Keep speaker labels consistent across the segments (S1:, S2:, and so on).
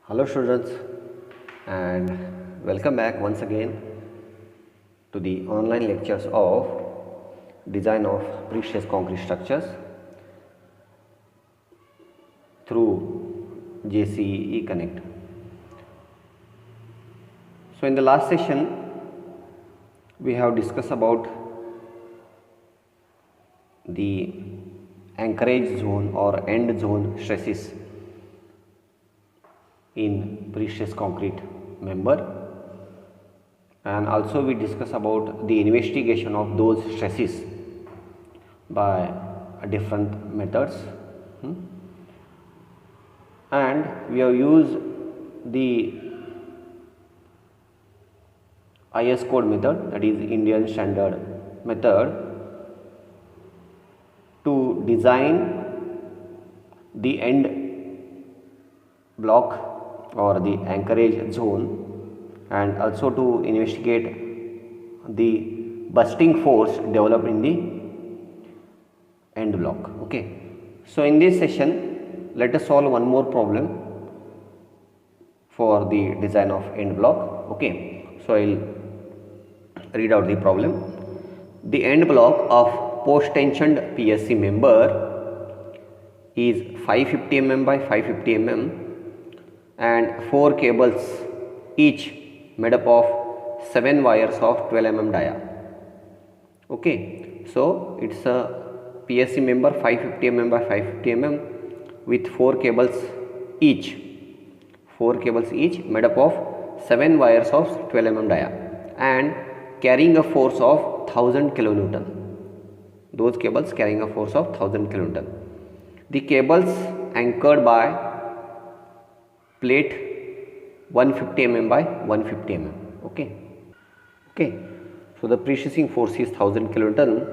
S1: Hello students, and welcome back once again to the online lectures of design of precious concrete structures through JCE Connect. So in the last session we have discussed about the anchorage zone or end zone stresses in precious concrete member, and also we discuss about the investigation of those stresses by different methods, and we have used the IS code method, that is Indian standard method, to design the end block or the anchorage zone, and also to investigate the bursting force developed in the end block. Okay. So in this session, let us solve one more problem for the design of end block. Okay. So I will read out the problem. The end block of post tensioned PSC member is 550 mm by 550 mm and 4 cables each made up of 7 wires of 12 mm dia. Okay, so it's a PSC member 550 mm by 550 mm with 4 cables each made up of 7 wires of 12 mm dia and carrying a force of 1000 kilonewton. Those cables carrying a force of 1000 kilonewton. The cables anchored by plate 150 mm by 150 mm. Okay, so the precessing force is 1000 kilonewton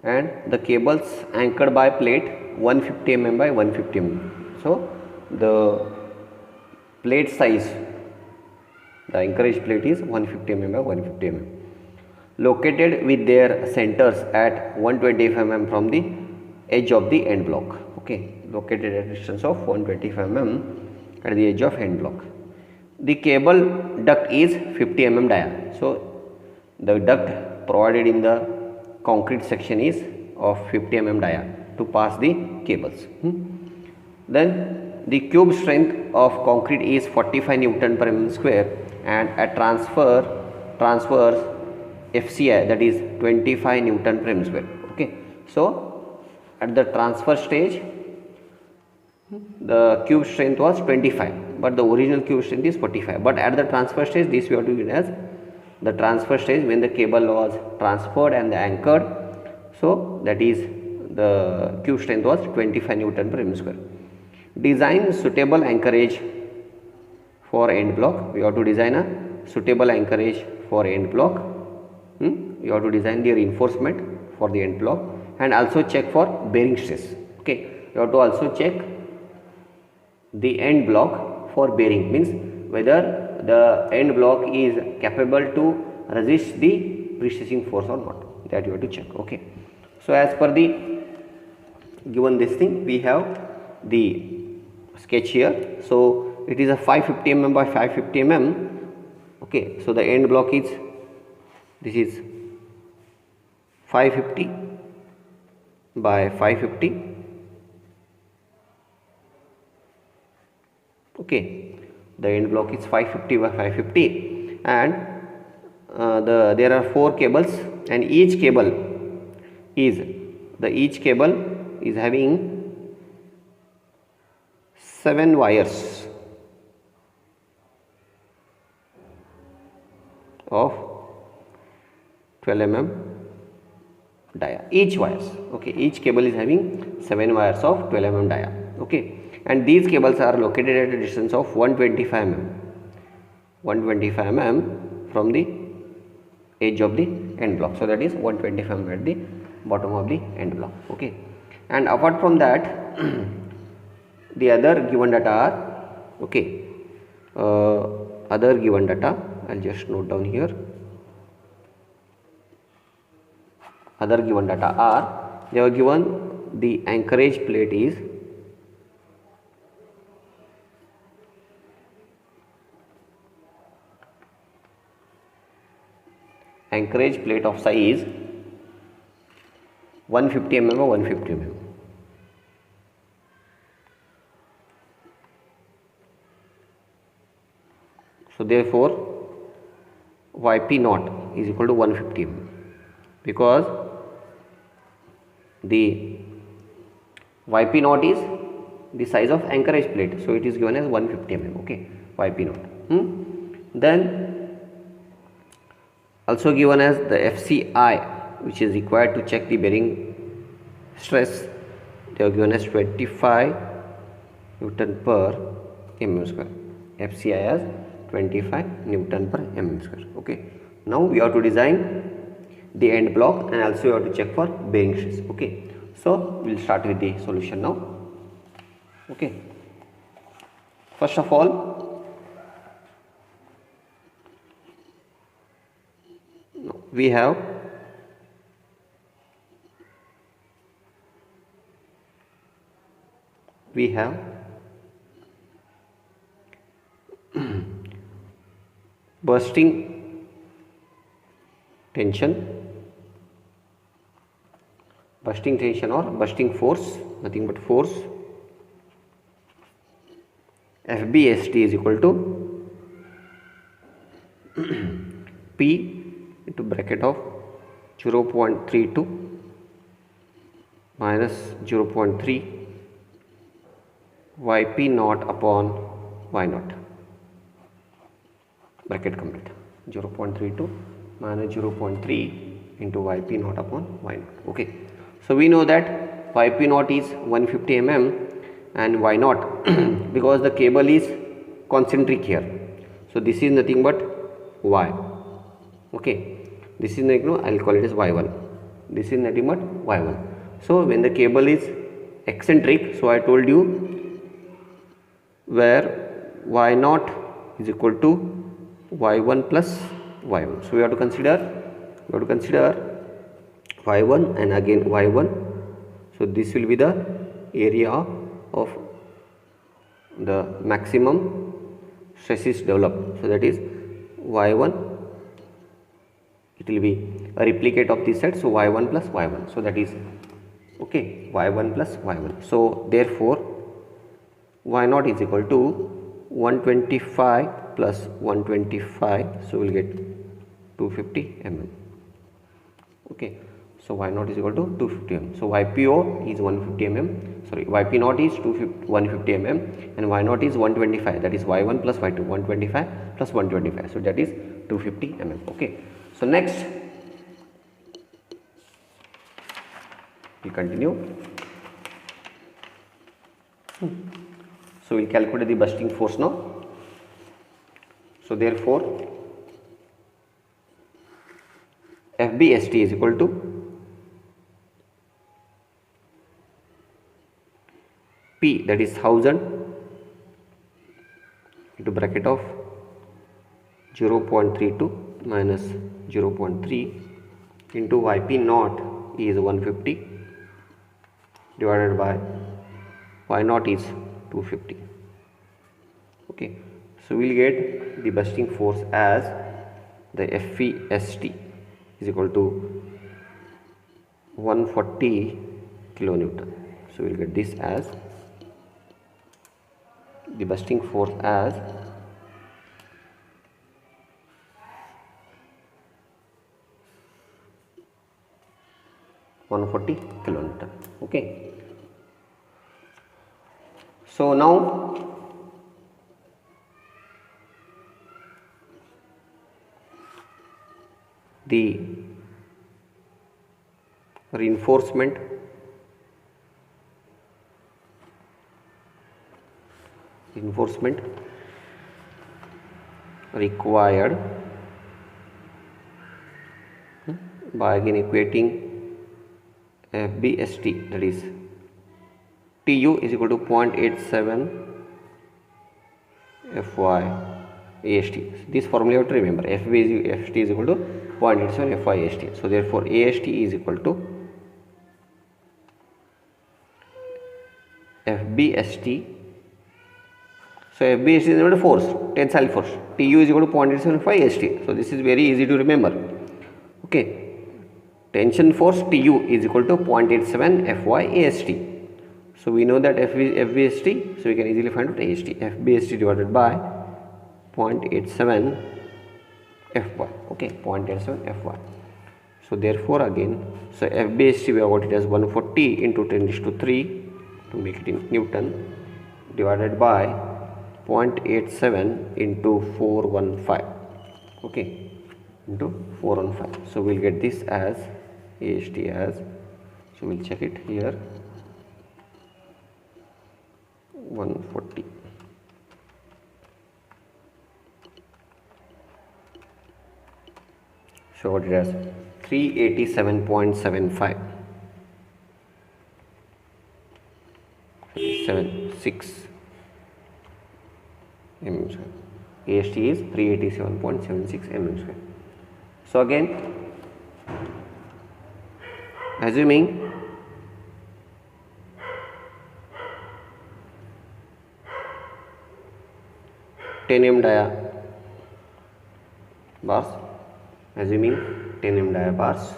S1: and the cables anchored by plate 150 mm by 150 mm. So the plate size, the anchorage plate is 150 mm by 150 mm, located with their centers at 125 mm from the edge of the end block. Okay, located at a distance of 125 mm at the edge of end block. The cable duct is 50 mm dia. So the duct provided in the concrete section is of 50 mm dia to pass the cables. Then the cube strength of concrete is 45 Newton per mm square, and at transverse FCI, that is 25 Newton per mm square. Okay, so at the transfer stage the cube strength was 25, but the original cube strength is 45. But at the transfer stage, this we have to use as the transfer stage when the cable was transferred and anchored. So that is the cube strength was 25 Newton per mm square. Design suitable anchorage for end block. We have to design a suitable anchorage for end block. You have to design the reinforcement for the end block and also check for bearing stress. Okay, you have to also check the end block for bearing, means whether the end block is capable to resist the precessing force or not, that you have to check. Okay, so as per the given this thing, we have the sketch here. So it is a 550 mm by 550 mm. Okay, so the end block is, this is 550 by 550. Okay, the end block is 550 by 550 and there are 4 cables, and each cable is having 7 wires of 12 mm dia, each wires. Okay, each cable is having 7 wires of 12 mm dia. Okay, and these cables are located at a distance of 125 mm from the edge of the end block. So that is 125 mm at the bottom of the end block. Okay, and apart from that the other given data are, okay, other given data, I will just note down here. Other given data are, they are given the anchorage plate is anchorage plate of size 150 mm or 150 mm. So therefore Yp naught is equal to 150 mm, because the Yp naught is the size of anchorage plate, so it is given as 150 mm. Okay, Yp naught. Then also given as the FCI, which is required to check the bearing stress, they are given as 25 Newton per mm square. FCI as 25 Newton per mm square. Okay, now we have to design the end block and also we have to check for bearing stress. Okay, so we will start with the solution now. Okay, first of all, we have bursting tension or bursting force, nothing but force. FBST is equal to P into bracket of 0.32 minus 0.3 Yp naught upon Y naught, bracket complete. 0.32 minus 0.3 into Yp naught upon Y naught. Okay, so we know that Yp naught is 150 mm and Y naught because the cable is concentric here, so this is nothing but Y. Okay, this is like, I'll call it as Y1. This is nothing but Y1. So when the cable is eccentric, so I told you where Y naught is equal to Y1 plus Y1. So we have to consider Y1 and again Y1. So this will be the area of the maximum stresses developed. So that is Y1. It will be a replicate of this side. So Y1 plus Y1. So that is okay, Y1 plus Y1. So therefore Y naught is equal to 125 plus 125. So we will get 250 mm. Okay, so Y naught is equal to 250 mm. So Ypo is 150 mm. Sorry, Yp naught is 150 mm and Y naught is 125. That is Y1 plus Y2. 125 plus 125. So that is 250 mm. Okay. So next we continue. So we will calculate the bursting force now. So therefore FBST is equal to P, that is 1000 into bracket of 0.32 minus 0.3 into Yp naught is 150 divided by Y naught is 250. Okay, so we will get the bursting force as the FVST is equal to 140 kilonewton. So we will get this as the bursting force as 140 kilonewton. Okay, so now the reinforcement required by again equating FBST, that is TU is equal to 0.87 FY AST. This formula you have to remember. FBST is equal to 0.87 FY AST. So therefore AST is equal to FBST. So FBST is equal to force, tensile force. TU is equal to 0.87 FY AST. So this is very easy to remember. Okay, tension force Tu is equal to 0.87 Fy AST. So we know that FBST, so we can easily find out AST. FBST divided by 0.87 Fy. Okay, 0.87 Fy. So therefore again, so FBST we have got it as 140 into 10 raised to 3 to make it in Newton divided by 0.87 into 415. Okay, into 415. So we'll get this as AST as, so we'll check it here, 140. So what it has 387.75 76 mm square. AST is 387.76 mm square. So again, assuming titanium dia bars, assuming 10 mm dia bars,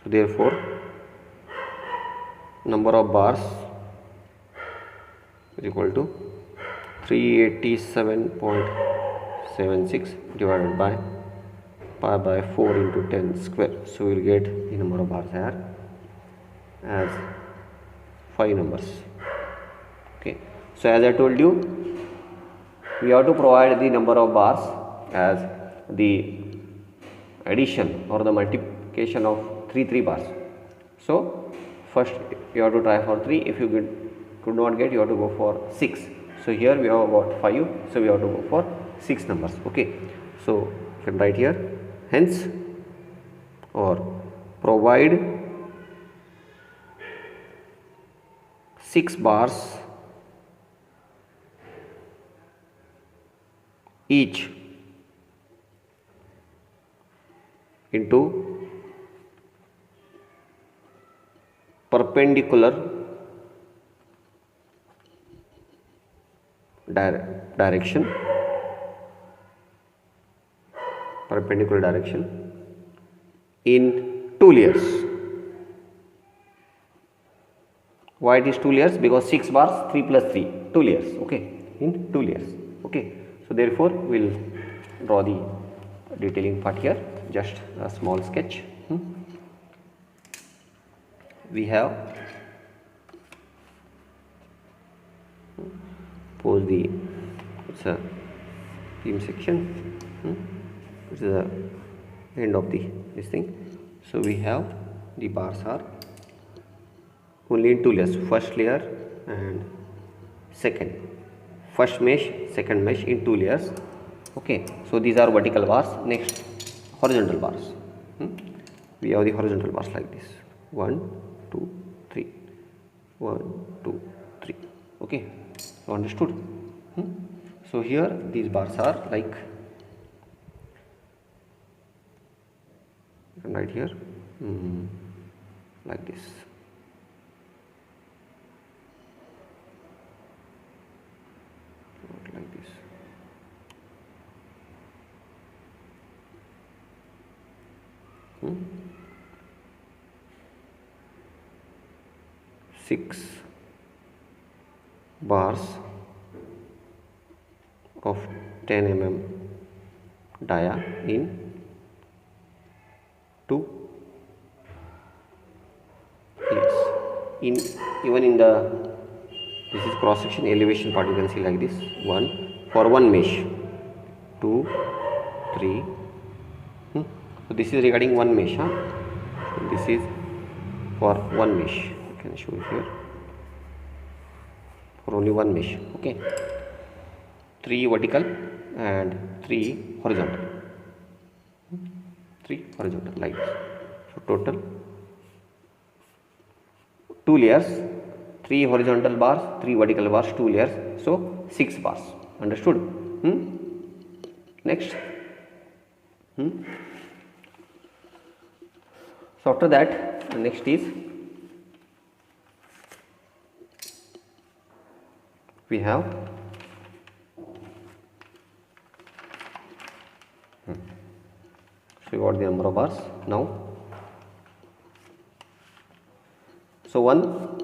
S1: so therefore number of bars is equal to 387.76 divided by pi by 4 into 10 square. So we will get the number of bars here as 5 numbers. Okay, so as I told you, we have to provide the number of bars as the addition or the multiplication of 3 bars. So first you have to try for 3. If you could not get, you have to go for 6. So here we have got 5, so we have to go for 6 numbers. Okay, so you can write here, hence, or provide 6 bars each into perpendicular direction in 2 layers. Why it is 2 layers? Because 6 bars, 3 plus 3, 2 layers. Okay, in 2 layers. Okay, so therefore we will draw the detailing part here, just a small sketch. We have pose the, it's a beam section, this is the end of this thing. So we have the bars are only in 2 layers, first layer and second, first mesh, second mesh in 2 layers. Okay, so these are vertical bars. Next, horizontal bars. We have the horizontal bars like this, 1 2 3, 1 2 3. Okay, so understood. So here these bars are like, you can write here like this. Like this. Six bars of 10 mm dia in 2 layers. Even in the, this is cross section elevation part, you can see like this, 1 for one mesh, 2 3. So this is regarding one mesh. So this is for one mesh, I can show it here, for only one mesh. Okay, 3 vertical and 3 horizontal, 3 horizontal like this. So total 2 layers, 3 horizontal bars, 3 vertical bars, 2 layers, so 6 bars. Understood? Next. So after that, next is we have So we got the number of bars now. So one,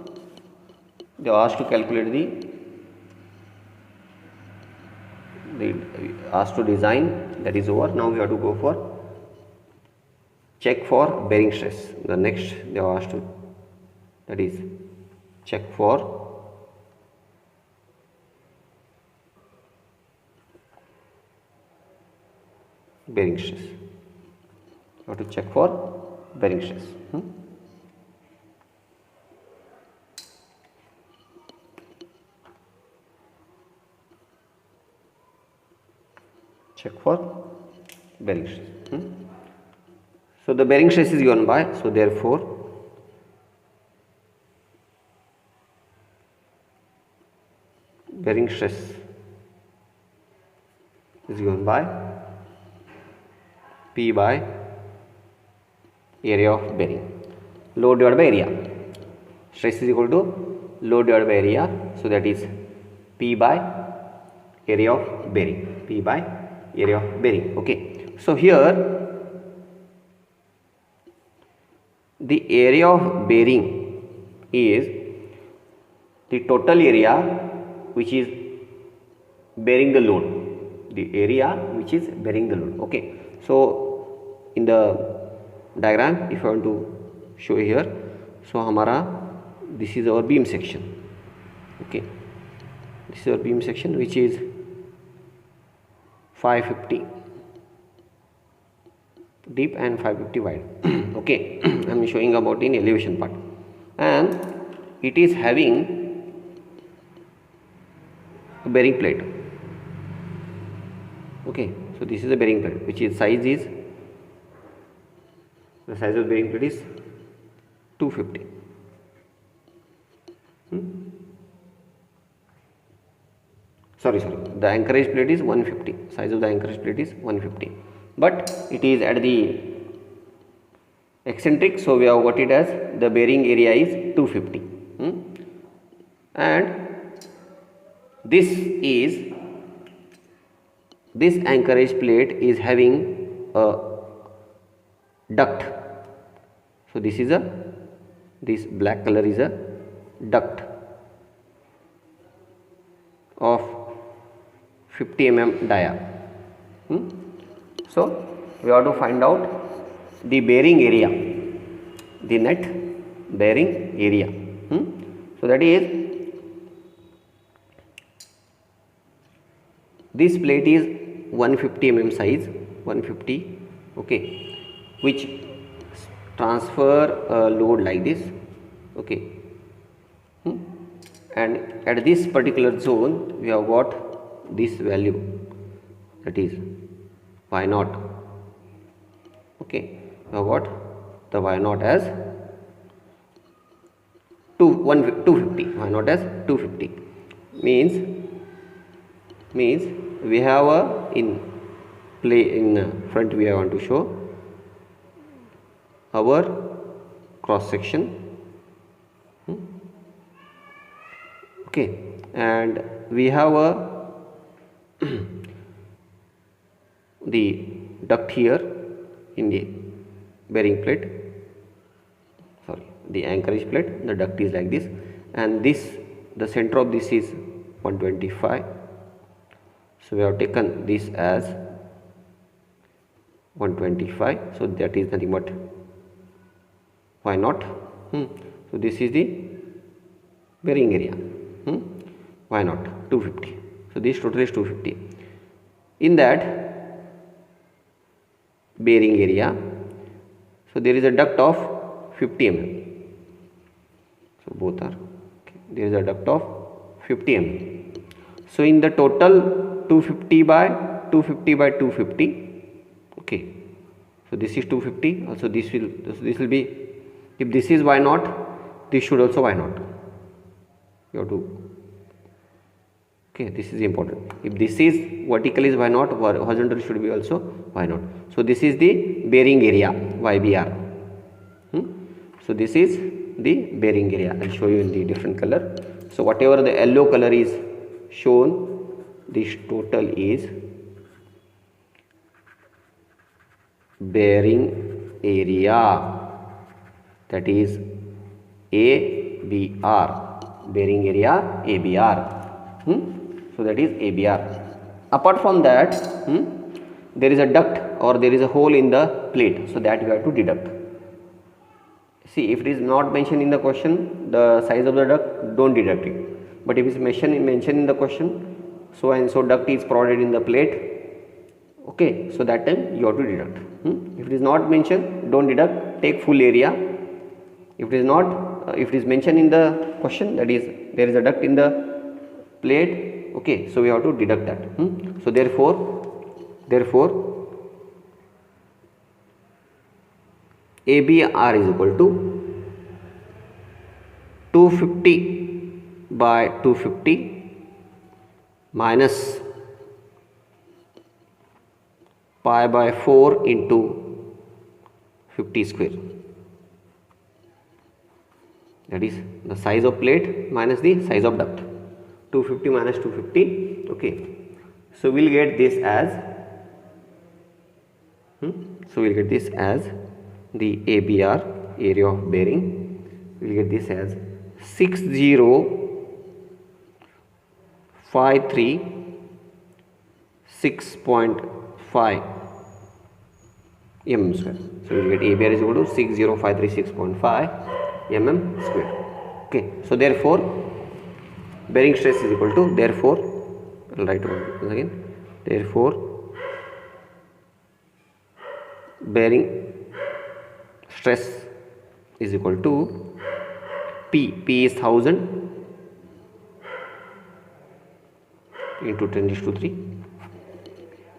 S1: they are asked to calculate the asked to design, that is over. Now we have to go for check for bearing stress. The next they are asked to, that is check for bearing stress. You have to check for bearing stress. Check for bearing stress. So the bearing stress is given by, so therefore bearing stress is given by P by area of bearing. Load divided by area. Stress is equal to load divided by area. So that is P by area of bearing. P by area of bearing. Okay. So here the area of bearing is the total area which is bearing the load. The area which is bearing the load. Okay. So in the diagram, if I want to show here, so हमारा this is our beam section. Okay, this is our beam section which is 550 deep and 550 wide. Okay, I am showing about in elevation part, and it is having a bearing plate. Okay, so this is a bearing plate which is the size of bearing plate is 250. Sorry, the anchorage plate is 150. Size of the anchorage plate is 150, but it is at the eccentric, so we have got it as the bearing area is 250. And this anchorage plate is having a duct. So this black color is a duct of 50 mm dia. So we have to find out the bearing area, the net bearing area. So that is, this plate is 150 mm size, 150. Okay, which transfer a load like this. Okay, and at this particular zone we have got this value, that is y0. Okay, we have got the y0 as 250. Y0 as 250 means we have a in front we want to show our cross section. Okay, and we have the duct here in the bearing plate, the anchorage plate. The duct is like this, and the center of this is 125. So we have taken this as 125. So that is nothing but y0. So this is the bearing area. y0 250. So this total is 250. In that bearing area, so there is a duct of 50 mm. So both are okay. There is a duct of 50 mm. So in the total 250 by 250. Okay, so this is 250. Also this will be, if this is y0, this should also y0. You have to, okay, this is important. If this is vertical is y0, horizontal should be also y0. So this is the bearing area, ybr. So this is the bearing area. I will show you in the different color. So whatever the yellow color is shown, this total is bearing area, that is ABR, bearing area ABR. So that is ABR. Apart from that, there is a duct or there is a hole in the plate, so that you have to deduct. See, if it is not mentioned in the question, the size of the duct, don't deduct it. But if it is mentioned in the question, so and so duct is provided in the plate, okay, so that time you have to deduct. If it is not mentioned, don't deduct, take full area. If it is not, if it is mentioned in the question, that is there is a duct in the plate, okay, so we have to deduct that. So therefore ABR is equal to 250 by 250 minus pi by 4 into 50 square. That is the size of plate minus the size of duct. 250 minus 250. Okay. So we'll get this as the ABR, area of bearing. We'll get this as 60,536.5 mm square. So we'll get ABR is equal to 60,536.5 mm square. Okay. So therefore bearing stress is equal to, therefore I'll write once again, therefore bearing stress is equal to P is 1000 into 10⁻³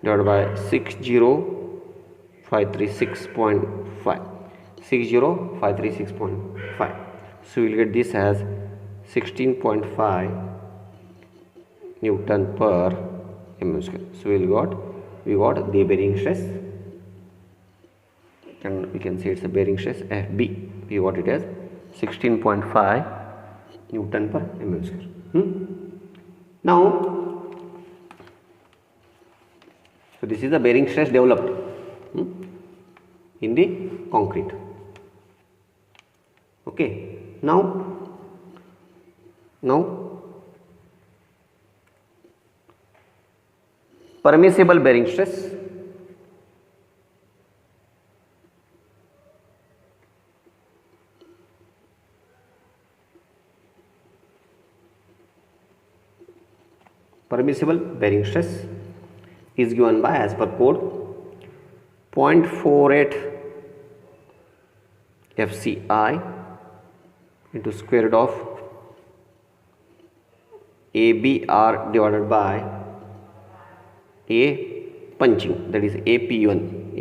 S1: divided by 60,536.5. 60,536.5. So we will get this as 16.5 Newton per mm square. So we got the bearing stress, and we can say it's a bearing stress FB. We got it as 16.5 Newton per mm square. Now, so this is the bearing stress developed in the concrete. Okay. Now permissible bearing stress. Permissible bearing stress is given by, as per code, 0.48 FCI into square root of ABR divided by A punching, that is APUN,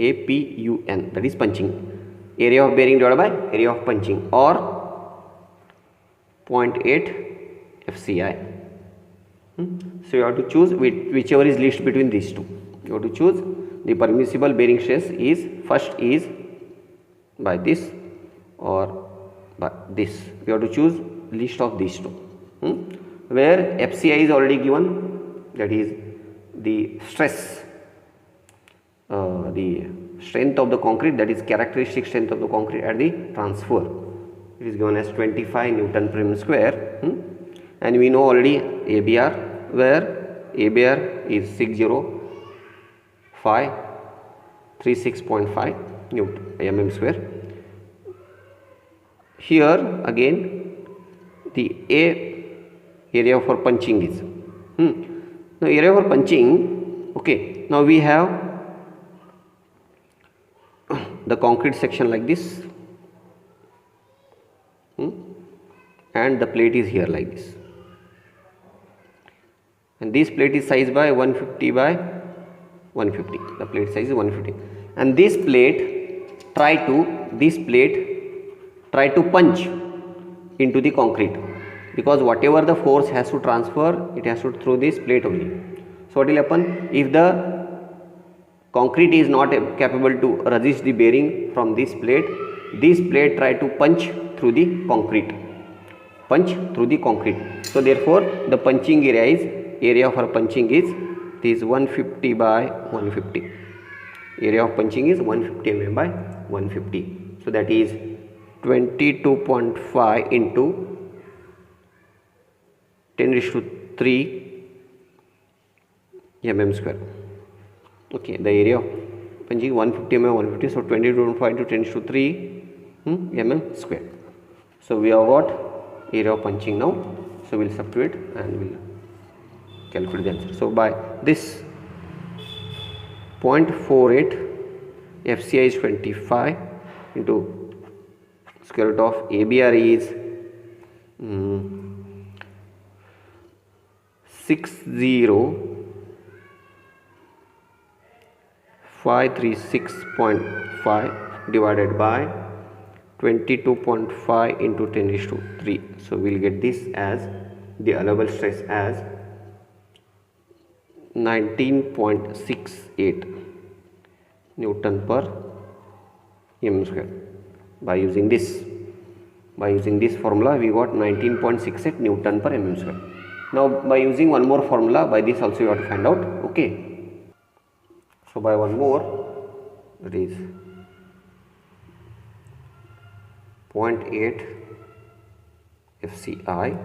S1: that is punching, area of bearing divided by area of punching, or 0.8 FCI. So you have to choose whichever is least between these two. You have to choose the permissible bearing stress is first is by this or by this. You have to choose least of these two. Where FCI is already given, that is the stress, the strength of the concrete, that is characteristic strength of the concrete at the transfer. It is given as 25 Newton per mm square. And we know already ABR, where ABR is 60,536.5 Newton mm square. Here again the area for punching is now area for punching. Okay, now we have the concrete section like this, and the plate is here like this, and this plate is sized by 150 by 150. The plate size is 150, and this plate try to punch into the concrete, because whatever the force has to transfer, it has to through this plate only. So what will happen if the concrete is not capable to resist the bearing from this plate? This plate try to punch through the concrete. So therefore the punching area for punching is this 150 by 150. area of punching is 150 mm by 150. So that is 22.5 into 10⁻³ mm square. Okay, the area of punching 150 mm 150, so 22.5 into 10⁻³ mm square. So we have got area of punching now. So we'll substitute and we'll calculate the answer. So by this 0.48 FCI is 25 into square root of ABR is 60536.5 divided by 22.5 into 10⁻³. So we'll get this as the allowable stress as 19.68 Newton per mm square. By using this formula, we got 19.68 Newton per mm square. Now by using one more formula, by this also you have to find out. Okay, so by one more, it is 0.8 FCI.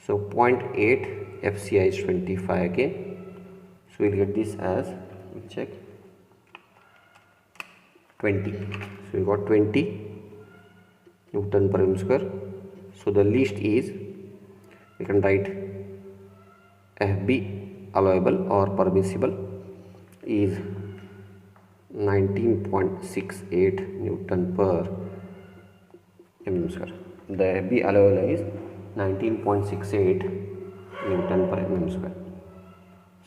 S1: So 0.8 FCI is 25 again. So we'll get this as, we'll check, 20. So we got 20 Newton per mm square. So the least is, we can write FB allowable or permissible is 19.68 Newton per mm square. The FB allowable is 19.68 Newton per mm square.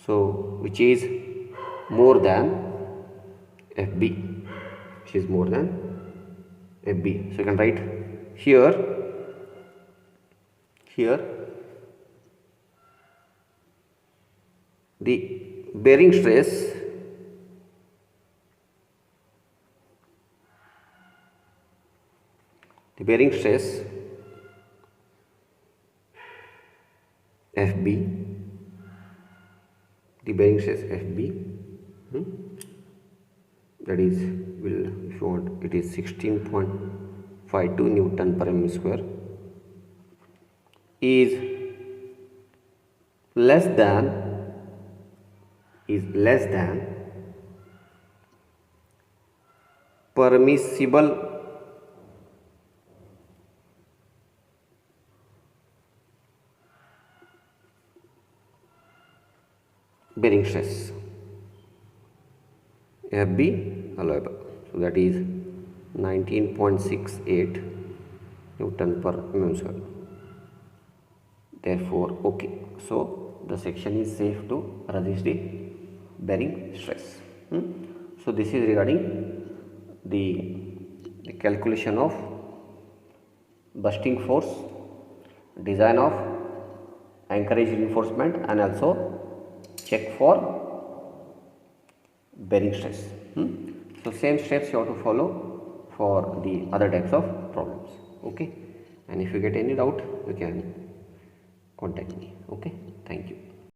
S1: So which is more than FB, which is more than FB. So you can write here the bearing stress FB, that is, will, if you want, it is 16.52 Newton per mm square, is less than permissible bearing stress, FB allowable. So that is 19.68 Newton per mm square. Therefore, okay, so the section is safe to resist the bearing stress. So this is regarding the calculation of bursting force, design of anchorage reinforcement, and also check for bearing stress. So same steps you have to follow for the other types of problems. Okay, and if you get any doubt, you can contact me. Okay, thank you.